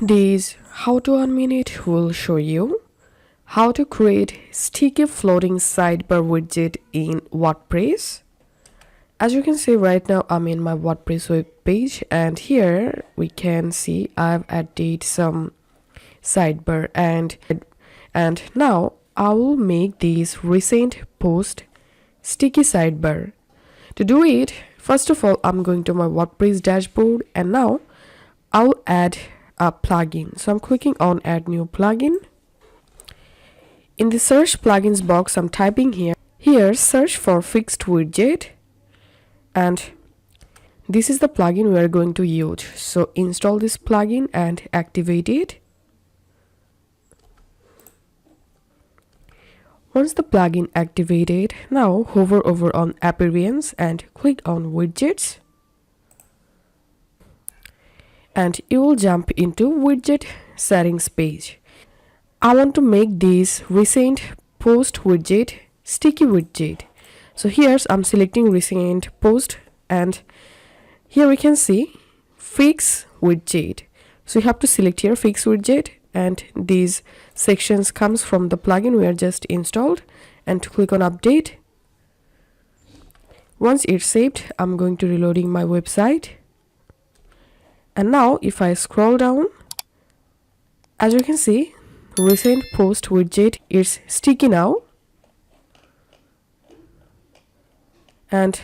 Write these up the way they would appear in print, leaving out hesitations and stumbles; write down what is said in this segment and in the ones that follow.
This how to unmin it will show you how to create sticky floating sidebar widget in WordPress. As you can see right now, I'm in my WordPress web page, and here we can see I've added some sidebar and now I will make this recent post sticky sidebar. To do it, first of all, I'm going to my WordPress dashboard, and now I'll add a plugin. So I'm clicking on add new plugin. In the search plugins box, I'm typing here search for fixed widget, and this is the plugin we are going to use. So install this plugin and activate it. Once the plugin activated, now hover over on appearance and click on widgets, and you will jump into widget settings page. I want to make this recent post widget sticky widget. So here I'm selecting recent post, and here we can see fix widget. So you have to select here fix widget, and these sections comes from the plugin we are just installed, and click on update. Once it's saved, I'm going to reloading my website, and now if I scroll down, as you can see, recent post widget is sticky now, and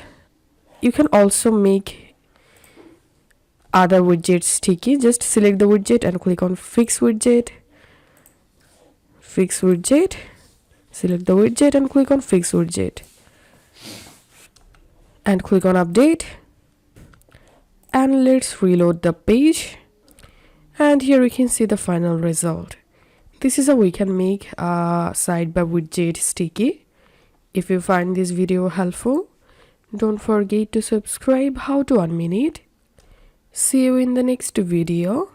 you can also make other widgets sticky. Just select the widget and click on fix widget, select the widget and click on fix widget, and click on update, and let's reload the page, and here we can see the final result. This is how we can make a sidebar widget sticky. If you find this video helpful, don't forget to subscribe how to unmin it. See you in the next video.